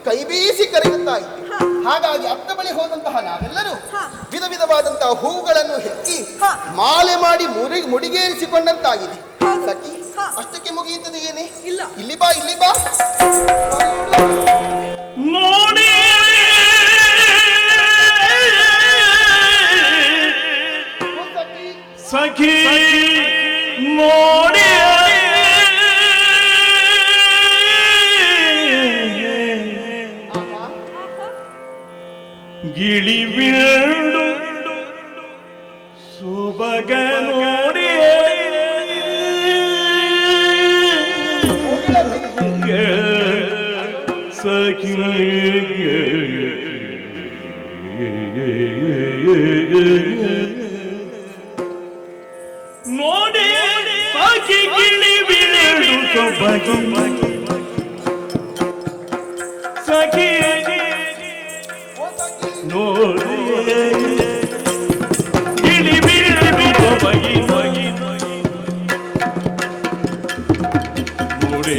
ಕೈ ಬೀಸಿ ಕರೆಯುತ್ತಾ ಇದ್ದೆ. ಹಾಗಾಗಿ ಅತ್ತ ಬಳಿ ಹೋದಂತಹ ನಾವೆಲ್ಲರೂ ವಿಧ ವಿಧವಾದಂತಹ ಹೂವುಗಳನ್ನು ಹೆಚ್ಚಿ ಮಾಲೆ ಮಾಡಿ ಮುಡಿಗೇರಿಸಿಕೊಂಡಂತಾಗಿದೆ. ಸಖಿ, ಅಷ್ಟಕ್ಕೆ ಮುಗಿಯುತ್ತದೆ ಏನೇ? ಇಲ್ಲ, ಇಲ್ಲಿ ಬಾ, ಇಲ್ಲಿ ಬಾ. ನೋಡಿ ಸಖಿ, ನೋಡಿ ಗಿಳಿ ಬೀಳು ಸೊಬಗ ನೋಡಿ ಸಖಿ ನೋಡಿ ಸಖಿ ಗಿಳಿ ಬೀಳು ಸೊಬಗ ಸಖಿ ನೋಡಿ ಗಿಳಿ ಬೀಳು ಬಗಿ ಬಗಿ ನೋಡಿ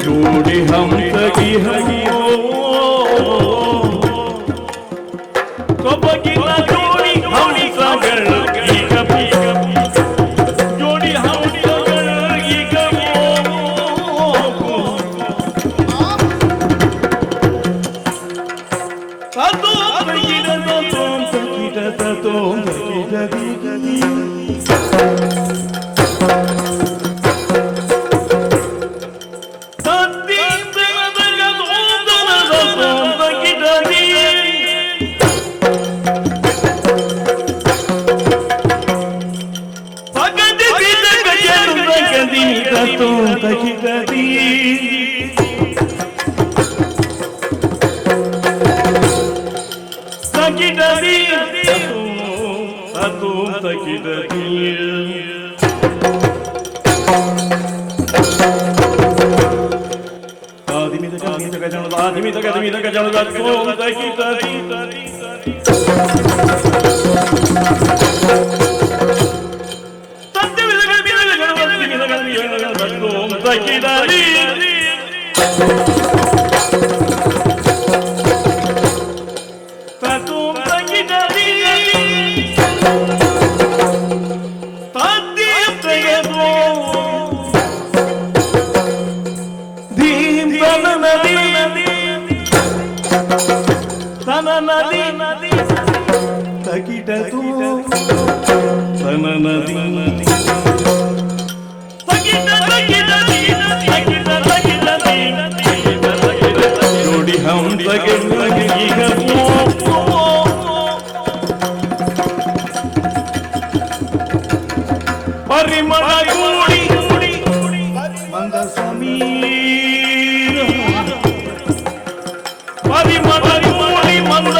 जोड़ी हम सगी हगियो तो बगीला जोड़ी हम सागर की कभी जोड़ी हम सागर की कभी सातो बगीला तो जोड़ी हम परिमಳ जोड़ी मंद समीर परिमಳ जोड़ी मंद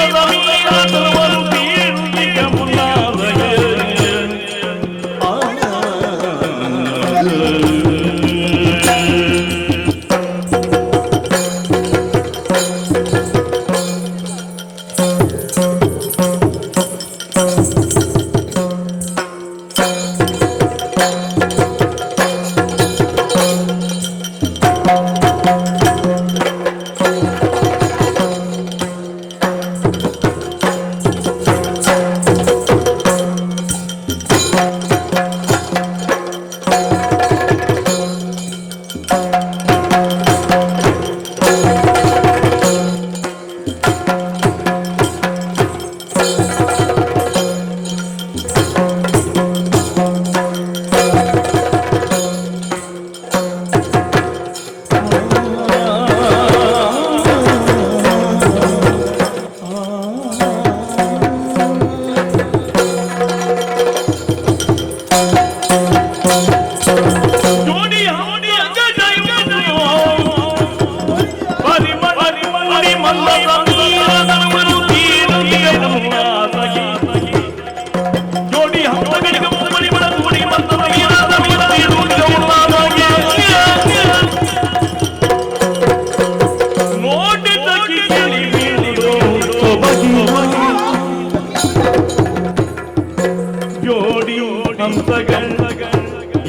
ಹಂಸಗಳ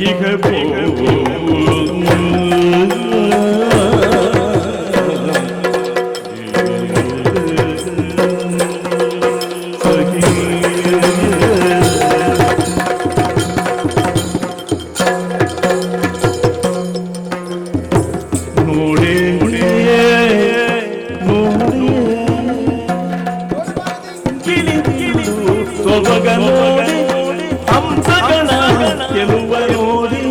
ಈಗ ಸೊಬಗ ನೋಡಿ ಹಂಸಗಳ ಕೆಲವ ನೋಡಿ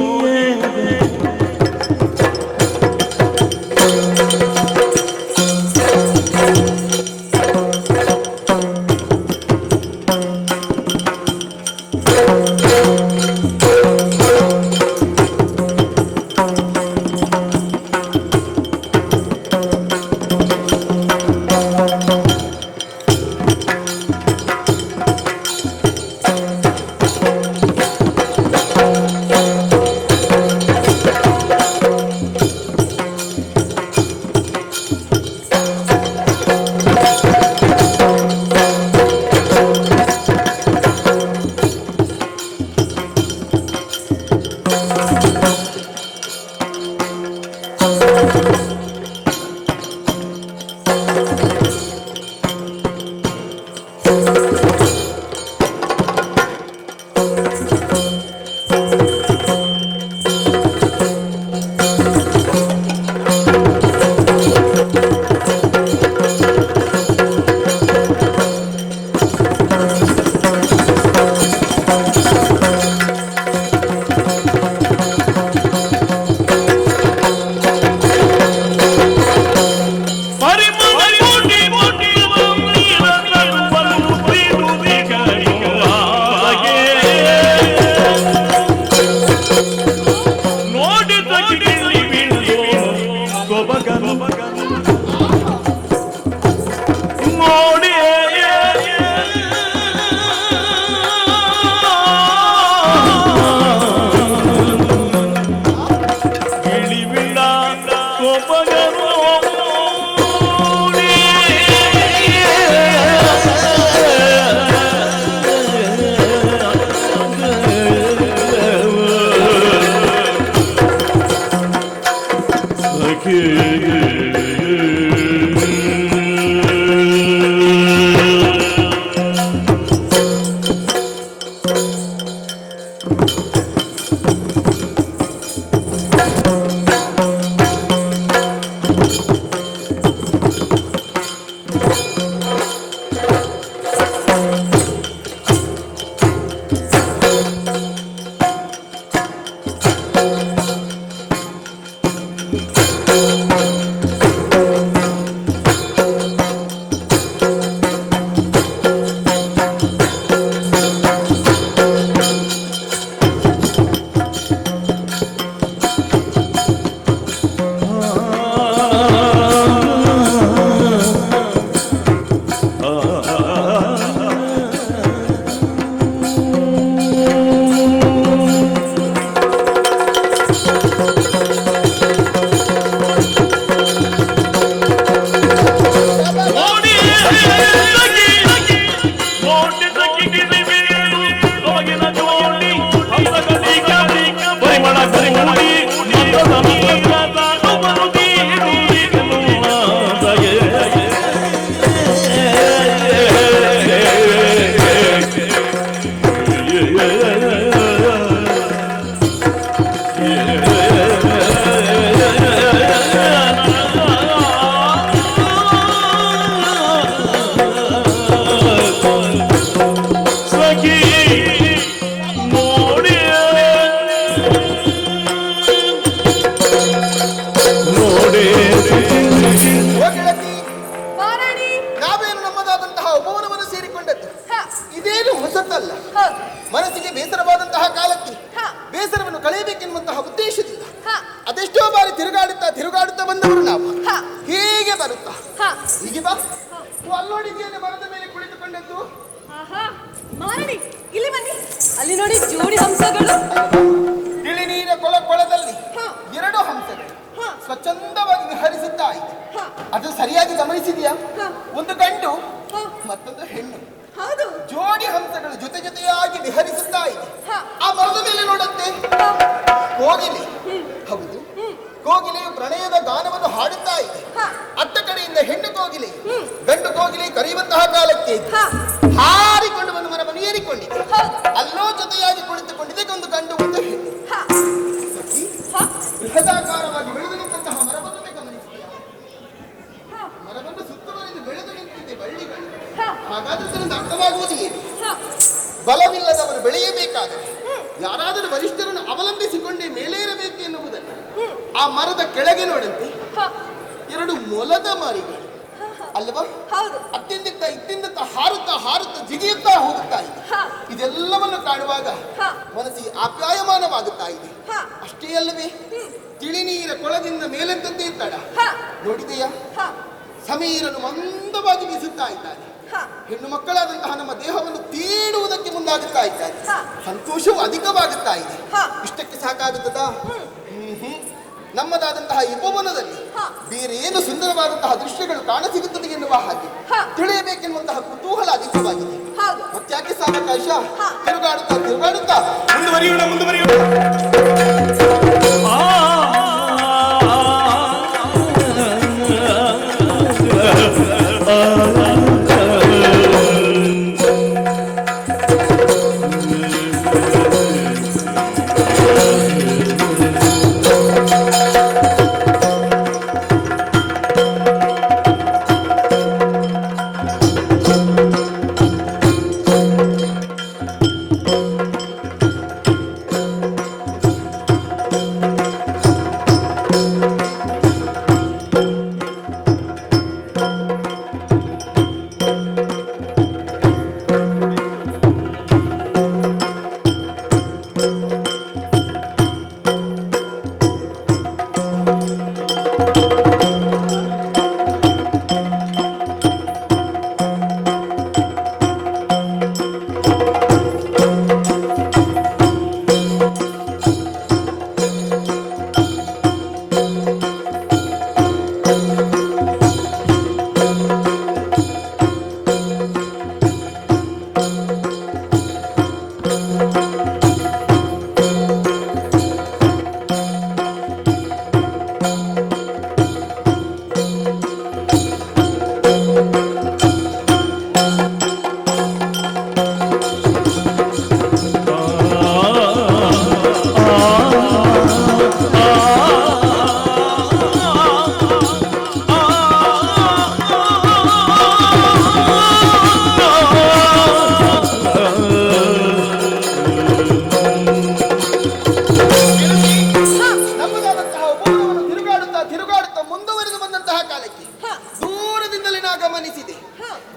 ಮನಸ್ಸಿಗೆ ಬೇಸರವಾದಂತಹ ಕಾಲಕ್ಕೆ ಬೇಸರವನ್ನು ಕಳೆಯಬೇಕೆನ್ನುವಂತಹ ಉದ್ದೇಶದಿಂದ ಅದೆಷ್ಟೋ ಬಾರಿ ತಿರುಗಾಡುತ್ತಾ ಬಂದವರು ನಾವು. ಹೀಗೆ ಬರುತ್ತಾ ಹೀಗೆ ಬಾ ಅಲ್ಲೋಡಿದೆಯನ್ನು ಮರದ ಮೇಲೆ ಕುಳಿತುಕೊಂಡದ್ದು. ಇಲ್ಲಿ ಬನ್ನಿ, ಅಲ್ಲಿ ನೋಡಿ ಜೋಡಿ ಹಂಸಗಳು. ತಿಳಿ ನೀರ ಕೊಳದಲ್ಲಿ ಎರಡು ಹಂಸಗಳು ಸ್ವಚ್ಛಂದವಾಗಿ ವಿಹರಿಸುತ್ತಾ ಇದೆ. ಅದು ಸರಿಯಾಗಿ ಗಮನಿಸಿದೆಯಾ? ಒಂದು ಗಂಡು ಮತ್ತೊಂದು ಹೆಣ್ಣು. ಹೌದು. ಜೋಡಿ ಹಂಸಗಳು ಜೊತೆ ಜೊತೆಯಾಗಿ ವಿಹರಿಸುತ್ತಾ ಇದೆ. ಹ. ಆ ಮರದ ಮೇಲೆ ನೋಡಂತೆ ಕೋಗಿಲೆ. ಹೌದು, ಕೋಗಿಲೆಯು ಪ್ರಣಯದ ಗಾನವನ್ನು ಹಾಡುತ್ತಾ ಇದೆ. ಅತ್ತ ಕಡೆಯಿಂದ ಹೆಣ್ಣು ಕೋಗಿಲೆ ಗಂಡು ಕೋಗಿಲೆ ಕರೆಯುವಂತಹ ಕಾಲಕ್ಕೆ ಹಾರಿಕೊಂಡು ಬಂದು ಮರವನ್ನು ಏರಿಕೊಂಡಿದೆ. ಅಲ್ಲೋ ಜೊತೆಯಾಗಿ ಕುಳಿತುಕೊಂಡಿದೆ ಒಂದು ಗಂಡು ಒಂದು ಹೆಣ್ಣು. ಸಖಿ, ಬೃಹದಾಕಾರವಾಗಿ ಬೆಳೆದು ನಿಂತಹ ಮರವನ್ನು ಗಮನಿಸಿದೆಯಾ? ಮರವನ್ನು ಸುತ್ತುವರಿದು ಬೆಳೆದು ನಿಂತಿದೆ ಬಳ್ಳಿಗಳು. ಹಾಗಾದ್ರೆ ಇದರಿಂದ ಅರ್ಥವಾಗುವುದು ಏನು? ಬಲವಿಲ್ಲದವರು ಬೆಳೆಯಬೇಕಾದರೆ ಯಾರಾದರೂ ವರಿಷ್ಠರನ್ನು ಅವಲಂಬಿಸಿಕೊಂಡೇ ಮೇಲೇರಬೇಕು ಎನ್ನುವುದನ್ನು ಆ ಮರದ ಕೆಳಗೆ ನೋಡಂತೆ ಎರಡು ಮೊಲದ ಮರಿಗಳು ಅಲ್ವಾ? ಅತ್ತಿಂದಿತ್ತ ಇತ್ತಿಂದಿತ್ತ ಹಾರುತ್ತಾ ಹಾರುತ್ತಾ ಜಿಗಿಯುತ್ತಾ ಹೋಗುತ್ತಾ ಇದೆ. ಇದೆಲ್ಲವನ್ನು ಕಾಣುವಾಗ ಮನಸ್ಸಿಗೆ ಆಪ್ಯಾಯಮಾನವಾಗುತ್ತಾ ಇದೆ. ಅಷ್ಟೇ ಅಲ್ಲವೇ, ತಿಳಿ ನೀರ ಕೊಳದಿಂದ ಮೇಲೆಂತದ್ದೇ ತಡ ನೋಡಿದೆಯಾ? ಸಮೀರನು ಮಂದವಾಗಿ ಬೀಸುತ್ತಾ ಇದ್ದಾನೆ. ಹೆಣ್ಣು ಮಕ್ಕಳಾದಂತಹ ನಮ್ಮ ದೇಹವನ್ನು ತೀಡುವುದಕ್ಕೆ ಮುಂದಾಗುತ್ತಾ ಇದ್ದಾರೆ. ಸಂತೋಷವು ಅಧಿಕವಾಗುತ್ತಾ ಇದೆ. ಇಷ್ಟಕ್ಕೆ ಸಾಕಾಗುತ್ತದಾ? ನಮ್ಮದಾದಂತಹ ಈ ಭುವನದಲ್ಲಿ ಬೇರೆ ಏನು ಸುಂದರವಾದಂತಹ ದೃಶ್ಯಗಳು ಕಾಣಸಿಗುತ್ತದೆ ಎನ್ನುವ ಹಾಗೆ ತಿಳಿಯಬೇಕೆನ್ನುವಂತಹ ಕುತೂಹಲ ಅಧಿಕವಾಗಿದೆ. ಮತ್ತ್ಯಾಕೆ ಸಾವಕಾಶ? ತಿರುಗಾಡುತ್ತಾ ತಿರುಗಾಡುತ್ತಾ ಮುಂದುವರಿಯೋಣ.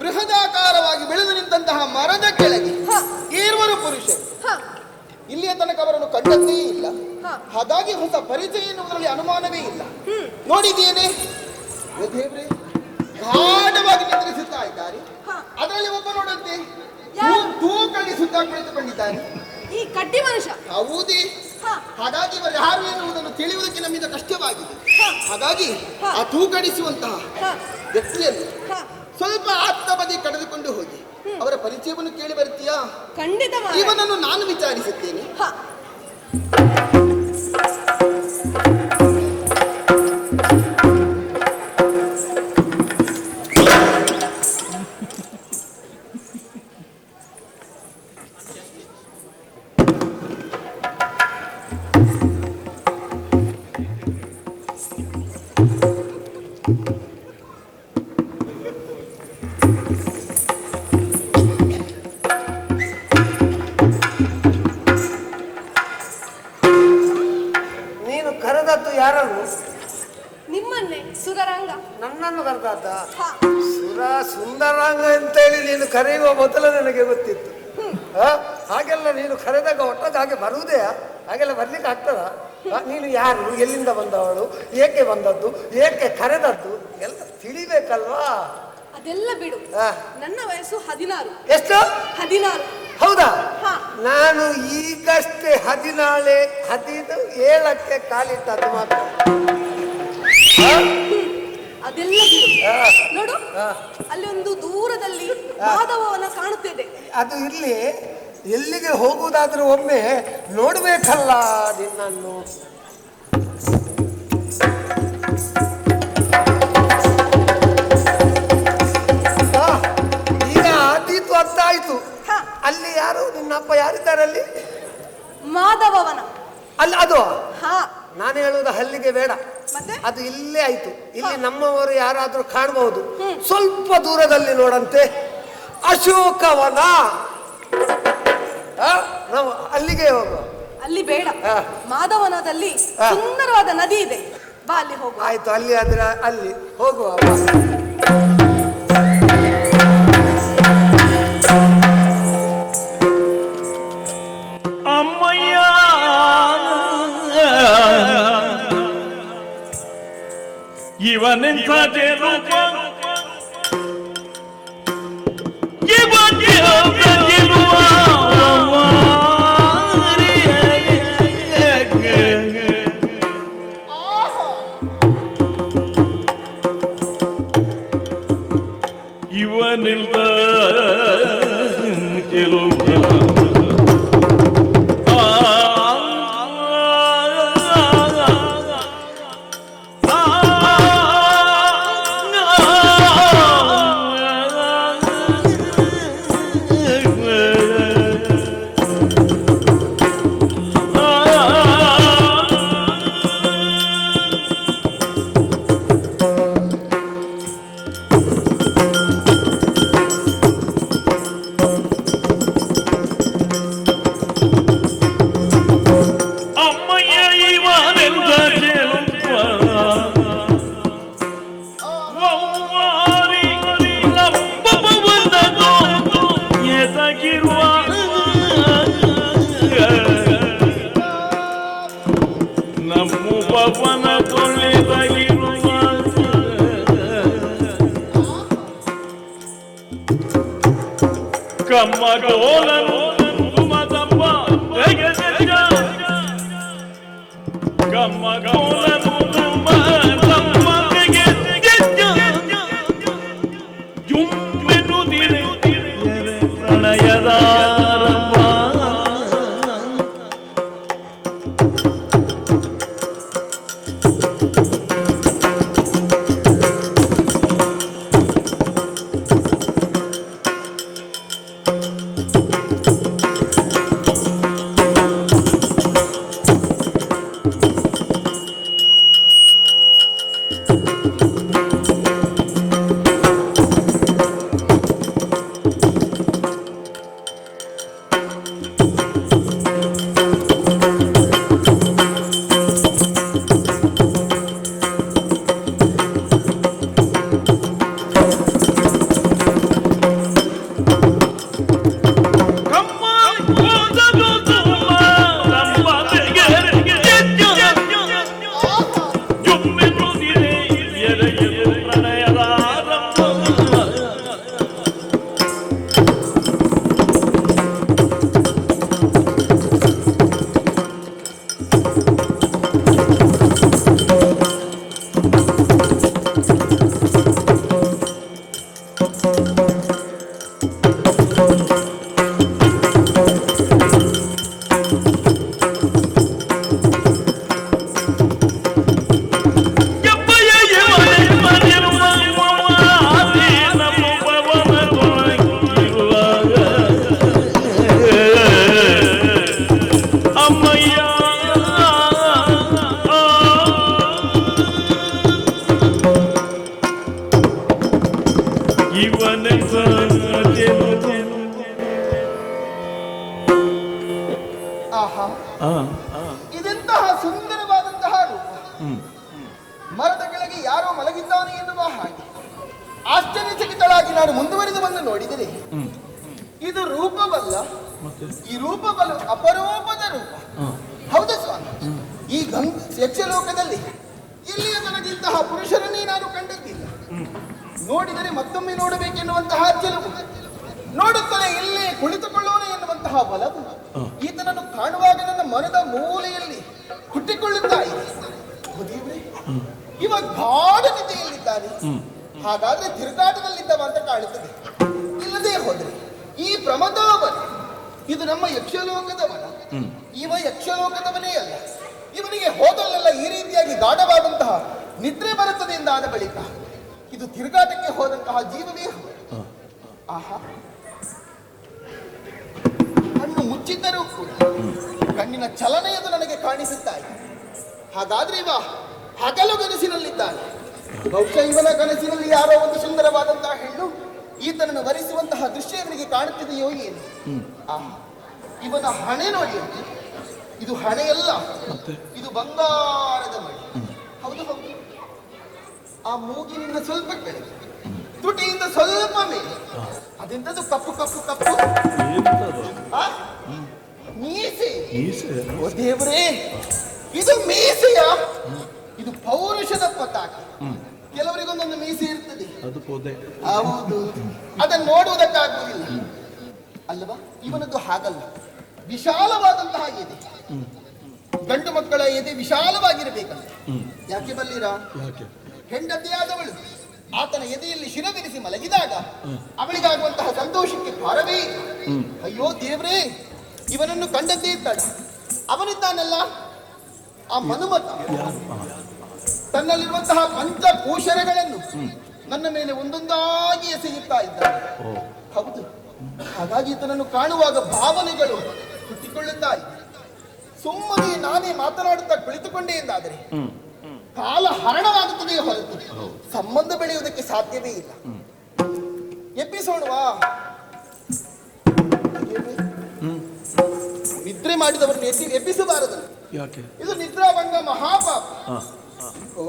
ಬೃಹದಾಕಾರವಾಗಿ ಬೆಳೆದು ನಿಂತಹ ಮರದ ಕೆಳಗೆ ಈರ್ವರು ಪುರುಷರು ಇಲ್ಲಿಯ ತನಕ ಅವರನ್ನು ಕಂಡದ್ದೇ ಇಲ್ಲ. ಹಾಗಾಗಿ ಹೊಸ ಪರಿಚಯ ಎನ್ನುವುದರಲ್ಲಿ ಅನುಮಾನವೇ ಇಲ್ಲ. ನೋಡಿದ್ದೇನೆ, ದೇವ್ರೆ ಗಾಢವಾಗಿ ನಿದ್ರಿಸುತ್ತಾ ಇದ್ದಾರೆ. ಅದರಲ್ಲಿ ಒಬ್ಬ ನೋಡಂತೆ ತೂಕಡಿ ಸುತ್ತ ಕುಳಿತುಕೊಂಡಿದ್ದಾನೆ. ಈ ಕಡ್ಡಿ ಮನುಷ್ಯ ಹೌದೇ? ಹಾಗಾಗಿ ಇವರು ಯಾರು ಎನ್ನುವುದನ್ನು ತಿಳಿಯುವುದಕ್ಕೆ ನಮ್ಮಿಂದ ಕಷ್ಟವಾಗಿದೆ. ಹಾಗಾಗಿ ಆ ತೂಕಡಿಸುವಂತಹ ವ್ಯಕ್ತಿಯನ್ನು ಸ್ವಲ್ಪ ಆತ್ತ ಬದಿ ಕಳೆದುಕೊಂಡು ಹೋಗಿ ಅವರ ಪರಿಚಯವನ್ನು ಕೇಳಿ ಬರ್ತೀಯಾ? ಖಂಡಿತ. ಇವನನ್ನು ನಾನು ವಿಚಾರಿಸುತ್ತೇನೆ. ಯಾರನ್ನು? ನಿಮ್ಮನ್ನೇ, ಸುರರಂಗ. ನನ್ನನ್ನು ಕರೆದಾದ? ಸುರ ಸುಂದರಾಂಗ ಅಂತೇಳಿ ನೀನು ಕರೆಯುವ ಮೊದಲು ನನಗೆ ಗೊತ್ತಿತ್ತು. ಹಾಗೆಲ್ಲ ನೀನು ಕರೆದಾಗ ಒಟ್ಟಾಗ ಹಾಗೆ ಬರುವುದೇ? ಹಾಗೆಲ್ಲ ಬರ್ಲಿಕ್ಕೆ ಆಗ್ತದ? ನೀನು ಯಾರು, ಎಲ್ಲಿಂದ ಬಂದವಳು, ಏಕೆ ಬಂದದ್ದು, ಏಕೆ ಕರೆದದ್ದು ಎಲ್ಲ ತಿಳಿಬೇಕಲ್ವಾ? ಅದೆಲ್ಲ ಬಿಡು. ನನ್ನ ವಯಸ್ಸು 16. ಎಷ್ಟು? 16. ಹೌದಾ? ನಾನು ಈಗಷ್ಟೇ 17ಕ್ಕೆ ಕಾಲಿಟ್ಟದ್ದು ಮಾತ್ರ. ಅದೆಲ್ಲ ಬಿಡು. ನೋಡು ಅಲ್ಲಿ ಒಂದು ದೂರದಲ್ಲಿ ಮಾಧವವನ ಕಾಣುತ್ತಿದೆ. ಅದು ಇಲ್ಲಿ ಎಲ್ಲಿಗೆ ಹೋಗುವುದಾದ್ರೂ ಒಮ್ಮೆ ನೋಡ್ಬೇಕಲ್ಲ ನಿನ್ನನ್ನು. ಈಗ ಆದೀತು ಅರ್ಥ ಆಯ್ತು. ಅಲ್ಲಿ ಯಾರು ನಿನ್ನಪ್ಪ ಯಾರಿದ್ದಾರೆ ಅಲ್ಲಿ? ಮಾಧವವನ ಅಲ್ಲಿ ಅದು ಹಾ ನಾನು ಹೇಳುವುದು ಹಲ್ಲಿಗೆ ಬೇಡ, ಮತ್ತೆ ಅದು ಇಲ್ಲೇ ಆಯ್ತು. ಇಲ್ಲಿ ನಮ್ಮವರು ಯಾರಾದ್ರೂ ಕಾಣಬಹುದು. ಸ್ವಲ್ಪ ದೂರದಲ್ಲಿ ನೋಡಂತೆ ಅಶೋಕವನ. ನಾವು ಅಲ್ಲಿಗೆ ಹೋಗುವ. ಅಲ್ಲಿ ಬೇಡ, ಮಾಧವನದಲ್ಲಿ ಸುಂದರವಾದ ನದಿ ಇದೆ, ಬಾ ಅಲ್ಲಿ ಹೋಗುವ. ಆಯ್ತು, ಅಲ್ಲಿ ಆದ್ರೆ ಅಲ್ಲಿ ಹೋಗುವ. ಅಮ್ಮಯ್ಯ ಇವನೆಂಥ ರೂಪ, ಇವನಿಂದ ಕಮ್ಮ ಗೋಲನು ಮದಪ್ಪ ತೆಗೆದ ಕಮ್ಮ ಗೋಲನು ಮದಪ್ಪ ತೆಗೆದ ಜುಮ್ಮೆನುದಿರೆ ಪ್ರಣಯದ ಇದೆಂತಹ ಸುಂದರವಾದಂತಹ ರೂಪ. ಮರದ ಕೆಳಗೆ ಯಾರೋ ಮಲಗಿದ್ದಾನೆ ಎನ್ನುವ ಹಾಗೆ ಆಶ್ಚರ್ಯಚಕಿತಳಾಗಿ ನಾನು ಮುಂದುವರಿದು ಬಂದು ನೋಡಿದರೆ ಇದು ರೂಪವಲ್ಲ, ಈ ರೂಪವಲ್ಲ ಅಪರೂಪದ ರೂಪ. ಹೌದು ಸ್ವಾಮಿ, ಈ ಯಕ್ಷಲೋಕದಲ್ಲಿ ಇಲ್ಲಿಯ ತನಗಿಂತಹ ಪುರುಷರನ್ನೇ ನಾನು ಕಂಡಿದ್ದಿಲ್ಲ. ನೋಡಿದರೆ ಮತ್ತೊಮ್ಮೆ ನೋಡಬೇಕೆನ್ನುವಂತಹ ಚೆಲುವು, ನೋಡುತ್ತಲೇ ಇಲ್ಲೇ ಕುಳಿತುಕೊಳ್ಳೋಣ ಎನ್ನುವಂತಹ ಬಲವು ಈತನನ್ನು ಕಾಣುವಾಗ ನನ್ನ ಮನದ ಮೂಲೆಯಲ್ಲಿ ಹುಟ್ಟಿಕೊಳ್ಳುತ್ತಾ ಇದೆ. ಇವಾಗ ಗಾಢ ನಿದ್ದೆಯಲ್ಲಿದ್ದ ಇದ್ದಾನೆ. ಹಾಗಾದ್ರೆ ತಿರುಗಾಟದಲ್ಲಿದ್ದವ ಅಂತ ಕಾಣುತ್ತದೆ. ಇಲ್ಲದೆ ಹೋದ್ರೆ ಈ ಪ್ರಮದಾವನ ಇದು ನಮ್ಮ ಯಕ್ಷಲೋಕದವನ. ಇವ ಯಕ್ಷಲೋಕದವನೇ ಅಲ್ಲ. ಇವನಿಗೆ ಹೋದಲ್ಲೆಲ್ಲ ಈ ರೀತಿಯಾಗಿ ಗಾಢವಾದಂತಹ ನಿದ್ರೆ ಬರುತ್ತದೆ ಎಂದಾದ ಬಳಿಕ ಇದು ತಿರುಗಾಟಕ್ಕೆ ಹೋದಂತಹ ಜೀವವೇ. ಆಹಾ, ಕಣ್ಣು ಮುಚ್ಚಿದ್ದರೂ ಕೂಡ ಕಣ್ಣಿನ ಚಲನೆಯದು ನನಗೆ ಕಾಣಿಸುತ್ತಾ ಇದೆ. ಹಾಗಾದ್ರೆ ಇವ ಹಗಲು ಕನಸಿನಲ್ಲಿದ್ದಾನೆ. ಬಹುಶಃ ಇವನ ಕನಸಿನಲ್ಲಿ ಯಾರೋ ಒಂದು ಸುಂದರವಾದಂತಹ ಹೆಣ್ಣು ಈತನನ್ನು ವರಿಸುವಂತಹ ದೃಶ್ಯ ಇವನಿಗೆ ಕಾಣುತ್ತಿದೆಯೋ ಏನು. ಆಹಾ, ಇವನ ಹಣೆ ನೋಡಿ ಅಂತ. ಇದು ಹಣೆಯಲ್ಲ, ಇದು ಬಂಗಾರದ ಮಣಿ. ಹೌದು ಹೌದು. ಆ ಮೂಗಿನಿಂದ ಸ್ವಲ್ಪ ಕೆಳಗೆ, ತುಟಿಯಿಂದ ಸ್ವಲ್ಪ ಮೇಲೆ, ಅದೆಂತದ್ದು ಕಪ್ಪು ಕಪ್ಪು ಕಪ್ಪು ಆ? ಮೀಸೆ. ಓ ದೇವರೇ, ಇದು ಮೀಸೆಯ? ಇದು ಪೌರುಷದ ಪತಾಕ. ಕೆಲವರಿಗೊಂದೊಂದು ಮೀಸೆ ಇರ್ತದೆ, ಹೌದು, ಅದನ್ನು ನೋಡುವುದಕ್ಕಾಗುವುದಿಲ್ಲ ಅಲ್ವಾ? ಇವನದ್ದು ಹಾಗಲ್ಲ, ವಿಶಾಲವಾದಂತಹ ಎದೆ. ಗಂಡು ಮಕ್ಕಳ ಎದೆ ವಿಶಾಲವಾಗಿರಬೇಕಂತ. ಯಾಕೆ ಬಲ್ಲಿರಾ? ಹೆಂಡತಿಯಾದವಳು ಆತನ ಎದೆಯಲ್ಲಿ ಶಿರವಿರಿಸಿ ಮಲಗಿದಾಗ ಅವಳಿಗಾಗುವಂತಹ ಸಂತೋಷಕ್ಕೆ ಭಾರವೇ. ಅಯ್ಯೋ ದೇವ್ರೇ, ಇವನನ್ನು ಕಂಡದ್ದೇ ತಡ. ಅವನಿದ್ದಾನಲ್ಲ ಆ ಮನುಮತ, ತನ್ನಲ್ಲಿರುವಂತಹ ಪಂಚಭೂಷಣಗಳನ್ನು ನನ್ನ ಮೇಲೆ ಒಂದೊಂದಾಗಿ ಎಸೆಯುತ್ತಾ ಇದ್ದಾನೆ. ಹೌದು, ಹಾಗಾಗಿ ಈತನನ್ನು ಕಾಣುವಾಗ ಭಾವನೆಗಳು ಹುಟ್ಟಿಕೊಳ್ಳುತ್ತಾ ಇದೆ. ಸುಮ್ಮನೆ ನಾನೇ ಮಾತನಾಡುತ್ತಾ ಕುಳಿತುಕೊಂಡೇ ಎಂದಾದರೆ ಕಾಲ ಹರಣವಾಗುತ್ತದೆಯೇ ಹೊರತು ಸಂಬಂಧ ಬೆಳೆಯುವುದಕ್ಕೆ ಸಾಧ್ಯವೇ ಇಲ್ಲ. ಎಬ್ಬಿಸೋಣವಾ? ನಿದ್ರೆ ಮಾಡಿದವರನ್ನು ಎಬ್ಬಿಸಬಾರದು. ಇದು ನಿದ್ರಾಭಂಗ ಮಹಾಪಾಪ. ಓ,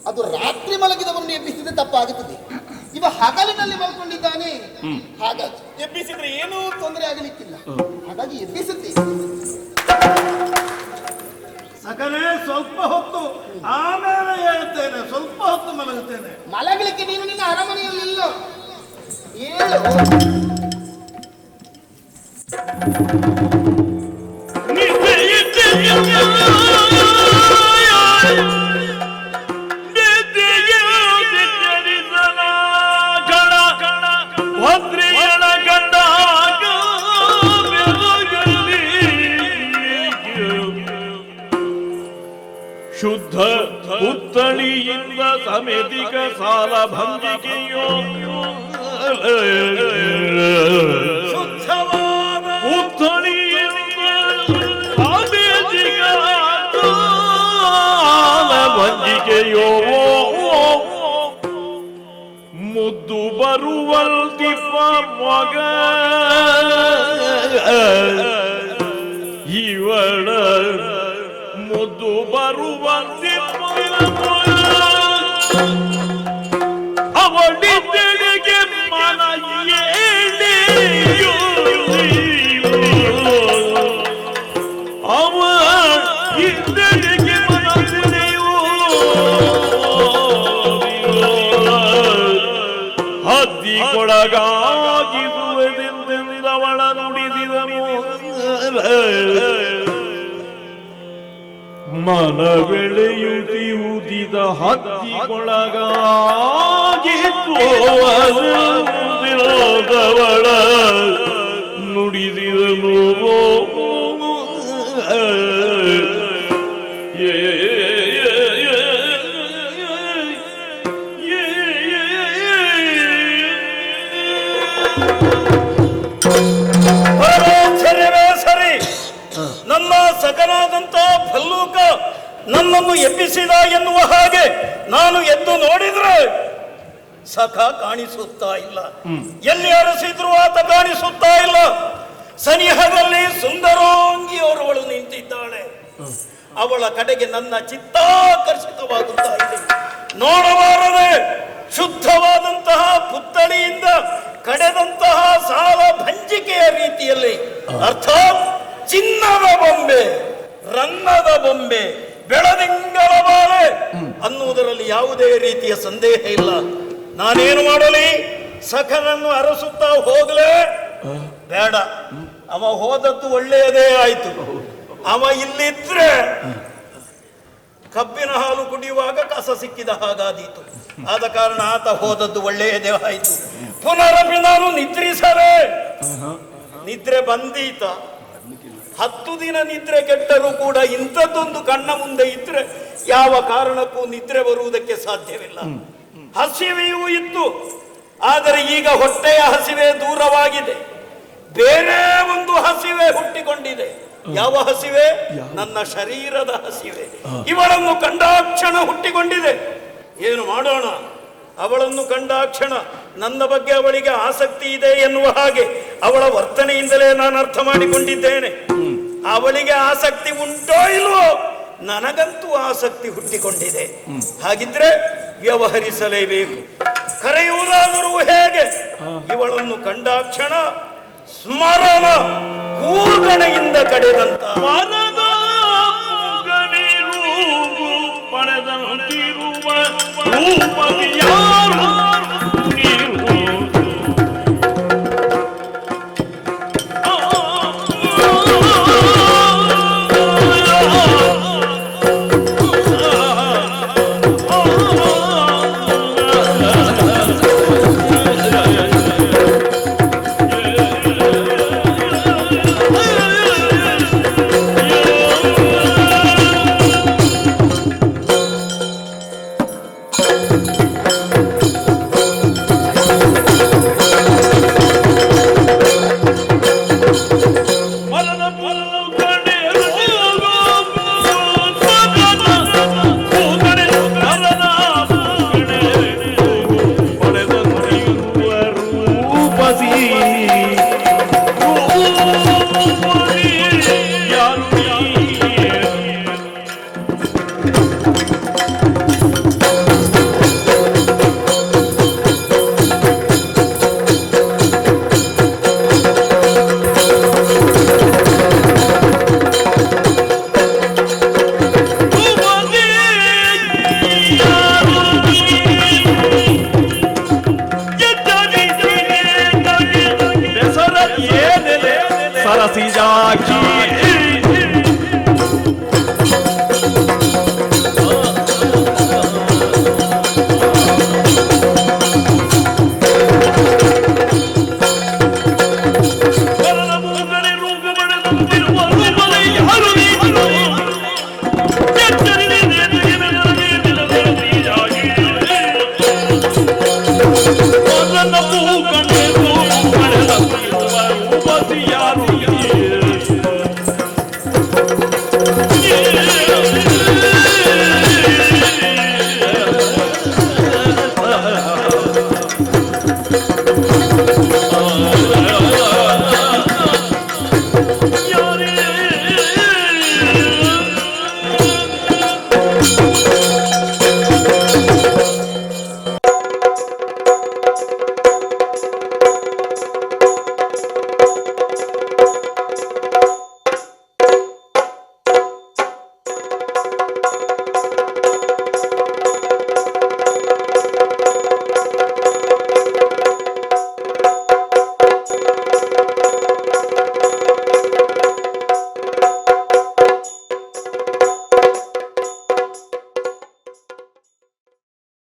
ಅದು ರಾತ್ರಿ ಮಲಗಿದವರನ್ನು ಎಬ್ಬಿಸಿದ್ರೆ ತಪ್ಪಾಗುತ್ತದೆ. ಇವ ಹಗಲಿನಲ್ಲಿ ಮಲ್ಕೊಂಡಿದ್ದಾನೆ, ಹಾಗಾಗಿ ಎಬ್ಬಿಸಿದ್ರೆ ಏನೂ ತೊಂದರೆ ಆಗಲಿಕ್ಕಿಲ್ಲ. ಹಾಗಾಗಿ ಎಬ್ಬಿಸುತ್ತೆ. ಸಕಲೇ ಸ್ವಲ್ಪ ಹೊತ್ತು ಆಮೇಲೆ ಹೇಳ್ತೇನೆ, ಸ್ವಲ್ಪ ಹೊತ್ತು ಮಲಗುತ್ತೇನೆ. ಮಲಗಲಿಕ್ಕೆ ನೀನು ನಿನ್ನ ಅರಮನೆಯಲ್ಲಿ ಇಲ್ಲ. ಏಳು ಶುದ್ಧ ಪುತ್ತಳಿಯಿಂದ ಸಮೇತಿಕ ಸಾಲ ಭಂಗಿಕೆಯೋ ಪುತ್ತಳಿಯಿಂದ ಸಮೇತಿಕ ಸಾಲ ಭಂಗಿಕೆಯೋ ಮುದ್ದು ಬರುವಲ್ತಿಪ್ಪ ಮಗ ಇವಳ ಮುದ್ದು ಬರುವಂತೆ ಅವಳಿದ್ದೆಡೆಗೆ ಮನ ಎಳೆಯೋ ಅವ ಇದ್ದೆಡೆಗೆ ಮನ ಎಳೆಯೋ ಹದ್ದಿಗೊಳಗಾಗಿರುವುದೆಂದೆಂದವಳ ನುಡಿದಿದನು. ಮನ ಬೆಳೆಯುತ್ತಿ ಉದಿದ ಹತ್ತಿಗೊಳಗಾಗಿದ್ದವಳ ನುಡಿದಿದನು. ಸರಿ, ನಮ್ಮ ಸಕಲಾದಂತ ಭಲ್ಲೂಕ ನನ್ನನ್ನು ಎಬ್ಬಿಸಿದ ಎನ್ನುವ ಹಾಗೆ ನಾನು ಎದ್ದು ನೋಡಿದ್ರೆ ಸಖ ಕಾಣಿಸುತ್ತಾ ಇಲ್ಲ. ಎಲ್ಲಿ ಅರಸಿದ್ರು ಆತ ಕಾಣಿಸುತ್ತಾ ಇಲ್ಲ. ಸನಿಹದಲ್ಲಿ ಸುಂದರಾಂಗಿಯವರವಳು ನಿಂತಿದ್ದಾಳೆ. ಅವಳ ಕಡೆಗೆ ನನ್ನ ಚಿತ್ತಾಕರ್ಷಿತವಾಗುತ್ತಾ ಇದೆ. ನೋಡಬಾರದೆ ಶುದ್ಧವಾದಂತಹ ಪುತ್ತಳಿಯಿಂದ ಕಡೆದಂತಹ ಸಾಲ ಭಂಜಿಕೆಯ ರೀತಿಯಲ್ಲಿ, ಅರ್ಥಾತ್ ಚಿನ್ನದ ಬೊಂಬೆ, ರನ್ನದ ಬೊಂಬೆ, ಬೆಳದಿಂಗಳ ಬಾಳೆ ಅನ್ನುವುದರಲ್ಲಿ ಯಾವುದೇ ರೀತಿಯ ಸಂದೇಹ ಇಲ್ಲ. ನಾನೇನು ಮಾಡಲಿ? ಸಖನನ್ನು ಅರಸುತ್ತಾ ಹೋಗಲೇ ಬೇಡ. ಅವ ಹೋದದ್ದು ಒಳ್ಳೆಯದೇ ಆಯ್ತು. ಅವ ಇಲ್ಲಿದ್ರೆ ಕಬ್ಬಿನ ಹಾಲು ಕುಡಿಯುವಾಗ ಕಸ ಸಿಕ್ಕಿದ ಹಾಗಾದೀತು. ಆದ ಕಾರಣ ಆತ ಹೋದದ್ದು ಒಳ್ಳೆಯದೇ ಆಯಿತು. ಪುನರಪಿ ನಾನು ನಿದ್ರಿಸರೆ ನಿದ್ರೆ ಬಂದೀತ. 10 ದಿನ ನಿದ್ರೆ ಕೆಟ್ಟರೂ ಕೂಡ ಇಂಥದ್ದೊಂದು ಕಣ್ಣ ಮುಂದೆ ಇದ್ರೆ ಯಾವ ಕಾರಣಕ್ಕೂ ನಿದ್ರೆ ಬರುವುದಕ್ಕೆ ಸಾಧ್ಯವಿಲ್ಲ. ಹಸಿವೆಯೂ ಇತ್ತು, ಆದರೆ ಈಗ ಹೊಟ್ಟೆಯ ಹಸಿವೆ ದೂರವಾಗಿದೆ. ಬೇರೆ ಒಂದು ಹಸಿವೆ ಹುಟ್ಟಿಕೊಂಡಿದೆ. ಯಾವ ಹಸಿವೆ? ನನ್ನ ಶರೀರದ ಹಸಿವೆ. ಇವಳನ್ನು ಕಂಡಾಕ್ಷಣ ಹುಟ್ಟಿಕೊಂಡಿದೆ. ಏನು ಮಾಡೋಣ? ಅವಳನ್ನು ಕಂಡಾಕ್ಷಣ ನನ್ನ ಬಗ್ಗೆ ಅವಳಿಗೆ ಆಸಕ್ತಿ ಇದೆ ಎನ್ನುವ ಹಾಗೆ ಅವಳ ವರ್ತನೆಯಿಂದಲೇ ನಾನು ಅರ್ಥ ಮಾಡಿಕೊಂಡಿದ್ದೇನೆ. ಅವಳಿಗೆ ಆಸಕ್ತಿ ಉಂಟೋ ಇಲ್ವೋ, ನನಗಂತೂ ಆಸಕ್ತಿ ಹುಟ್ಟಿಕೊಂಡಿದೆ. ಹಾಗಿದ್ರೆ ವ್ಯವಹರಿಸಲೇಬೇಕು. ಕರೆಯುವುದಾದರೂ ಹೇಗೆ? ಇವಳನ್ನು ಕಂಡಾಕ್ಷಣ ಸ್ಮರಣ ಕೂಗಣೆಯಿಂದ ಕಡೆದಂತ ಮನದ ಗಣಿರು ಪಡೆದಂತಿರುವ ರೂಪವಿಯಾರು ನೀರು. ರೂಪ